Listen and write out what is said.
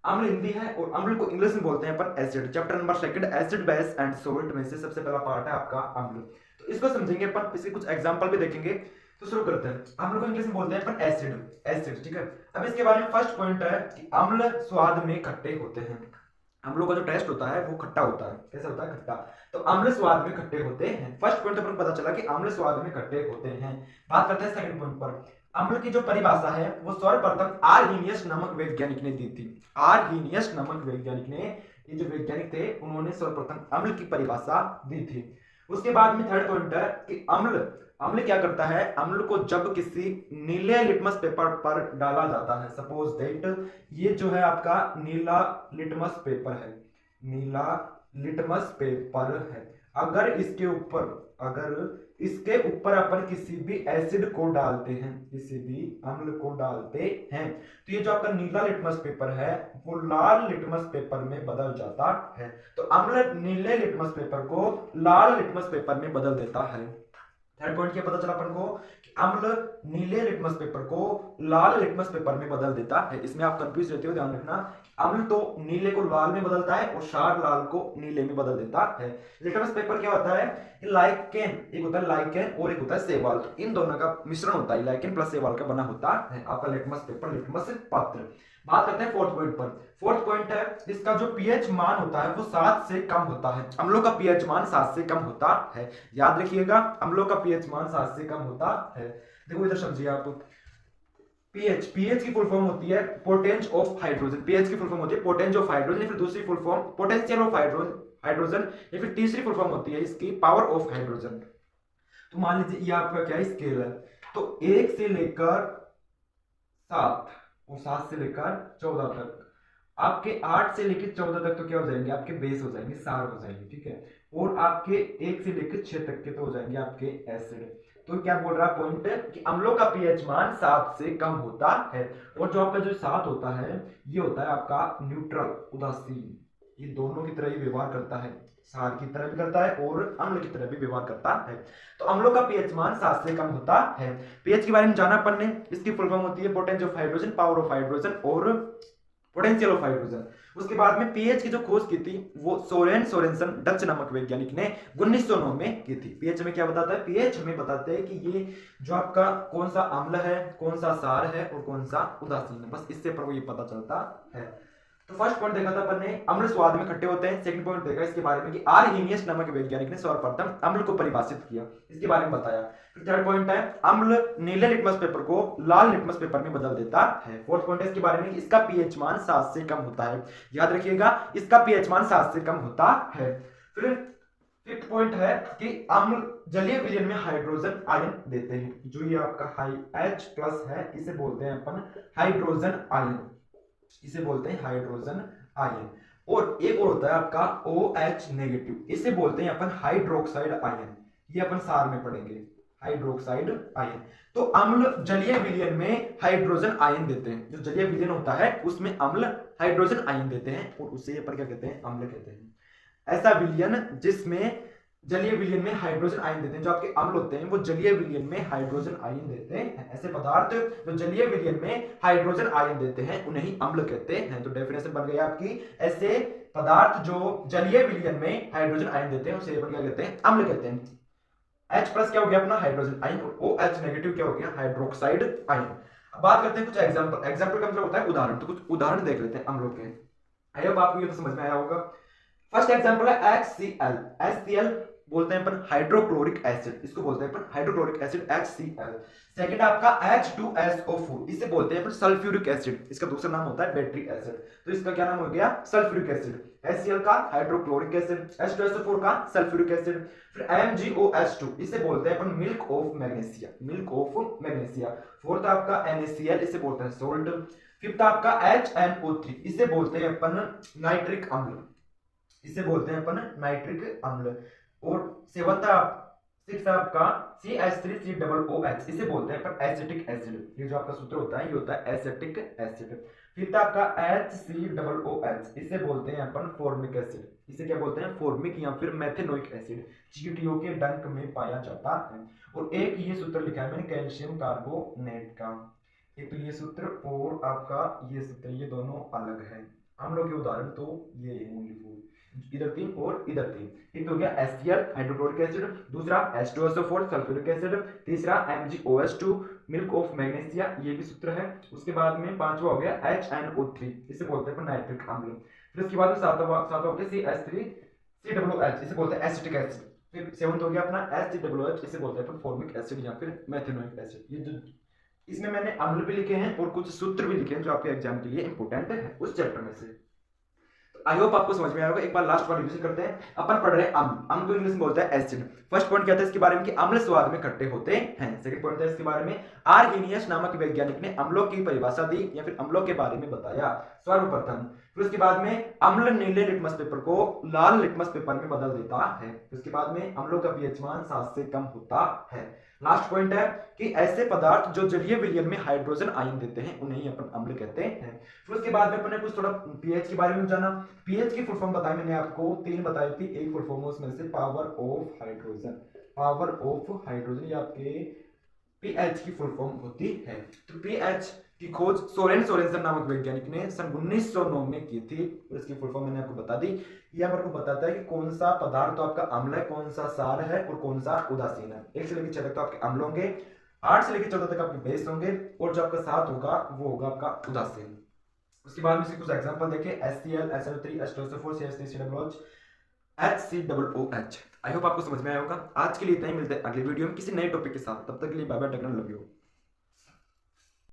अम्ल हिंदी है और अम्ल को इंग्लिश में बोलते हैं अपन acid. Chapter number 2 acid base and salt में से सबसे पहला पार्ट है आपका अम्ल। तो इसको समझेंगे अपन, इसके कुछ एग्जांपल भी देखेंगे। तो शुरू करते हैं। अम्ल को इंग्लिश में बोलते हैं अपन एसिड, एसिड, ठीक है। अब इसके बारे में फर्स्ट पॉइंट है कि अम्ल स्वाद में खट्टे होते हैं। अम्लों का जो टेस्ट होता है वो खट्टा होता है। कैसा होता है? खट्टा। तो अम्ल स्वाद में खट्टे होते हैं। फर्स्ट पॉइंट अपन को पता चला कि अम्ल स्वाद में खट्टे होते हैं। बात करते हैं सेकंड पॉइंट पर। अम्ल की जो परिभाषा है वो सर्वप्रथम आर्हीनियस नामक वैज्ञानिक ने दी थी। आर्हीनियस नामक वैज्ञानिक ने, ये जो वैज्ञानिक थे उन्होंने सर्वप्रथम अम्ल की परिभाषा दी थी। उसके बाद में थर्ड पॉइंट है कि अम्ल, अम्ल क्या करता है? अम्ल को जब किसी नीले लिटमस पेपर पर डाला जाता है, सपोज दैट ये जो है आपका नीला लिटमस पेपर है, नीला लिटमस पेपर है, अगर इसके ऊपर, अगर इसके ऊपर अपन किसी भी एसिड को डालते हैं, किसी भी अम्ल को डालते हैं, तो ये जो आपका नीला लिटमस पेपर है वो लाल लिटमस पेपर में बदल जाता है। तो अम्ल नीले लिटमस पेपर को लाल लिटमस पेपर में बदल देता है। थर्ड पॉइंट क्या पता चला अपन को कि अम्ल नीले लिटमस पेपर को लाल लिटमस पेपर में बदल देता है। इसमें आप कंफ्यूज रहते हो, ध्यान रखना। अम्ल तो नीले को लाल में बदलता है और क्षार लाल को नीले में बदल देता है। लिटमस पेपर क्या होता है? लाइकेन, एक होता है लाइकेन और एक होता है शैवाल, इन दोनों का मिश्रण होता है, लाइकेन प्लस शैवाल का बना होता है आपका लिटमस पेपर, लिटमस पत्र। बात करते हैं फोर्थ पॉइंट पर। फोर्थ पॉइंट है इसका जो पीएच मान होता है वो 7 से कम होता है। अम्लों का पीएच मान 7 से कम होता है, याद रखिएगा, अम्लों का पीएच मान 7 से कम होता है। देखो इधर समझिए आप, पीएच, पीएच की फुल फॉर्म होती है पोटेंस ऑफ हाइड्रोजन, पीएच की फुल फॉर्म होती है पोटेंस ऑफ हाइड्रोजन, या फिर दूसरी full form potential of hydrogen, या फिर तीसरी फुल फॉर्म होती है इसकी पावर ऑफ हाइड्रोजन। तो मान लीजिए ये आपका क्या स्केल है, तो 1 से लेकर 7 और 7 से लेकर 14 तक, आपके 8 से लेकर 14 तक तो क्या हो जाएंगे? आपके बेस हो जाएंगे, सार हो जाएंगे, ठीक है। और आपके 1 से लेकर 6 तक के तो हो जाएंगे आपके एसिड। तो क्या बोल रहा है पॉइंट है कि अम्लों का पीएच मान 7 से कम होता है। और जो आपका जो 7 होता है ये होता है आपका न्यूट्रल, उदासीन, ये दोनों की तरह ही व्यवहार करता है, सार की तरह भी करता है और अम्ल की तरह भी व्यवहार करता है। तो अम्लों का पीएच मान 7 से कम होता है। पीएच के बारे में जाना अपन ने, इसकी फुल फॉर्म होती है potence of hydrogen, power of hydrogen और पोटेंशियल ऑफ हाइड्रोजन। उसके बाद में पीएच की जो खोज की थी वो सोरेन सोरेनसन डच नामक वैज्ञानिक ने 1909 में की थी। पीएच में क्या बताता है? पीएच में बताते हैं कि ये जो आपका कौन सा अम्ल है, कौन सा सार है और कौन सा उदासीन है, बस इससे पर वो ये पता चलता है। तो फर्स्ट पॉइंट देखा था अपन ने, अम्ल स्वाद में खट्टे होते हैं। सेकंड पॉइंट देखा इसके बारे में कि आर्हीनियस नामक वैज्ञानिक ने सर्वप्रथम अम्ल को परिभाषित किया, इसके बारे में बताया। फिर थर्ड पॉइंट है अम्ल नीले लिटमस पेपर को लाल लिटमस पेपर में बदल देता है। फोर्थ पॉइंट है इसके बारे में कि इसका पीएच मान 7 से कम होता है, याद रखिएगा, इसका पीएच मान 7 से कम होता है। फिर फिफ्थ पॉइंट है कि अम्ल जलीय विलयन में हाइड्रोजन आयन देते हैं। जो ये आपका हाई H प्लस है इसे बोलते हैं अपन हाइड्रोजन आयन, इसे बोलते हैं हाइड्रोजन आयन। और एक और होता है आपका OH नेगेटिव, इसे बोलते हैं अपन हाइड्रोक्साइड आयन, ये अपन सार में पढ़ेंगे, हाइड्रोक्साइड आयन। तो अम्ल जलीय विलयन में हाइड्रोजन आयन देते हैं, जो जलीय विलयन होता है उसमें अम्ल हाइड्रोजन आयन देते हैं और उसे अपन क्या कहते हैं? अम्ल कहते हैं। ऐसा विलयन जिसमें जलीय विलयन में हाइड्रोजन आयन देते हैं, जो आपके अम्ल होते हैं वो जलीय विलयन में हाइड्रोजन आयन देते हैं। ऐसे पदार्थ जो जलीय विलयन में हाइड्रोजन आयन देते हैं उन्हें ही अम्ल कहते हैं। तो डेफिनेशन बन गई आपकी, ऐसे पदार्थ जो जलीय विलयन में हाइड्रोजन आयन देते हैं उसे अपन क्या कहते हैं? अम्ल कहते हैं। H प्लस क्या हो गया अपना? हाइड्रोजन आयन, और OH नेगेटिव क्या हो गया? Hydroxide ion. अब बात करते हैं कुछ एग्जांपल, एग्जांपल का मतलब होता है उदाहरण। तो कुछ उदाहरण देख लेते हैं अम्लों के। आई होप आपको ये तो समझ में आया होगा। फर्स्ट एग्जांपल है HCl, HCl बोलते हैं अपन हाइड्रोक्लोरिक एसिड, इसको बोलते हैं अपन हाइड्रोक्लोरिक एसिड HCl। सेकंड आपका H2SO4, इसे बोलते हैं अपन सल्फ्यूरिक एसिड, इसका दूसरा नाम होता है बैटरी एसिड। तो इसका क्या नाम हो गया? Sulphuric acid. HCl का हाइड्रोक्लोरिक एसिड, H2SO4 का सल्फ्यूरिक एसिड। फिर MgOH2, इसे बोलते हैं अपन milk of magnesia, milk of magnesia. Fourth आपका NaCl, इसे बोलते हैं सोल्ट। फिफ्थ आपका HNO3, इसे बोलते हैं अपन नाइट्रिक अम्ल, इसे बोलते हैं अपन नाइट्रिक अम्ल। और सिक्स आपका CH3COOH, इसे बोलते हैं अपन एसिटिक एसिड। ये जो आपका सूत्र होता है ये होता है एसिटिक एसिड। फिफ्थ आपका HCOOH, इसे बोलते हैं अपन फॉर्मिक एसिड, इसे क्या बोलते हैं? फॉर्मिक या फिर मेथेनोइक एसिड, चींटियों के डंक में पाया जाता है। और एक ये सूत्र लिखा है मैंने कैल्शियम कार्बोनेट का, एक तो ये सूत्र और आपका ये सूत्र, ये दोनों अलग है, अम्लों के उदाहरण तो ये है ओनली फोर, इधर 3 और इधर 3। एक तो हो गया HCl हाइड्रोक्लोरिक एसिड, दूसरा H2SO4 सल्फ्यूरिक एसिड, तीसरा MgOH2 मिल्क ऑफ मैग्नीशिया, ये भी सूत्र है। उसके बाद में पांचवा हो गया HNO3, इसे बोलते हैं नाइट्रिक अम्ल। फिर उसके बाद में सातवां हो गया CH3COOH, इसे बोलते हैं एसिटिक एसिड। फिर सेवंथ हो गया अपना HCOOH, इसे बोलते हैं फॉर्मिक एसिड या फिर मेथनोइक एसिड। ये जो इसमें मैंने अम्ल भी लिखे हैं और कुछ सूत्र भी लिखे हैं जो आपके एग्जाम के लिए इंपॉर्टेंट है उस चैप्टर में से। आई होप आपको समझ में आएगा। एक बार लास्ट बार रिवीजन करते हैं। अपन पढ़ रहे हैं अम्ल को इंग्लिश में बोलते हैं एसिड। फर्स्ट पॉइंट क्या था इसके बारे में कि अम्ल स्वाद में खट्टे होते हैं। सेकंड पॉइंट था इसके बारे में आर्हेनियस नामक वैज्ञानिक ने अम्लों की परिभाषा दी या फिर अम्लों के बारे में बताया सर्वप्रथम। फिर उसके बाद में अम्ल नीले लिटमस पेपर को लाल लिटमस पेपर में बदल देता है। उसके बाद में अम्लों का पीएच मान 7 से कम होता है। लास्ट पॉइंट है कि ऐसे पदार्थ जो जलीय विलयन में हाइड्रोजन आयन देते हैं उन्हें ही अपन अम्ल कहते हैं। फिर उसके बाद में अपने कुछ थोड़ा पीएच के बारे में जाना। पीएच की फुल फॉर्म बताई मैंने आपको 3 बताई थी। एक फुल फॉर्म उसमें से power of hydrogen, power of hydrogen ये आपके पीएच की फुल फॉर्म होती है। तो पीएच की खोज सोरेन सोरेनसन नामक वैज्ञानिक ने सन 1909 में की थी। इसकी फुल फॉर्म मैंने आपको बता दी। ये आपको बताता है कि कौन सा पदार्थ तो आपका अम्ल है, कौन सा सार है और कौन सा उदासीन है। 1 से लेकर 6 तक तो आपके अम्ल होंगे, 8 से लेकर 14 तक आपके बेस होंगे और जो आपका 7 होगा वो होगा आपका उदासीन। उसके बाद में से कुछ एग्जांपल देखें HCl SL3 H2SO4 CH3COOH HCOOH। I hope आपको समझ में आया होगा। आज के लिए इतना ही, मिलते हैं अगले वीडियो में किसी नए टॉपिक के साथ। तब तक के लिए bye bye, take care, love you.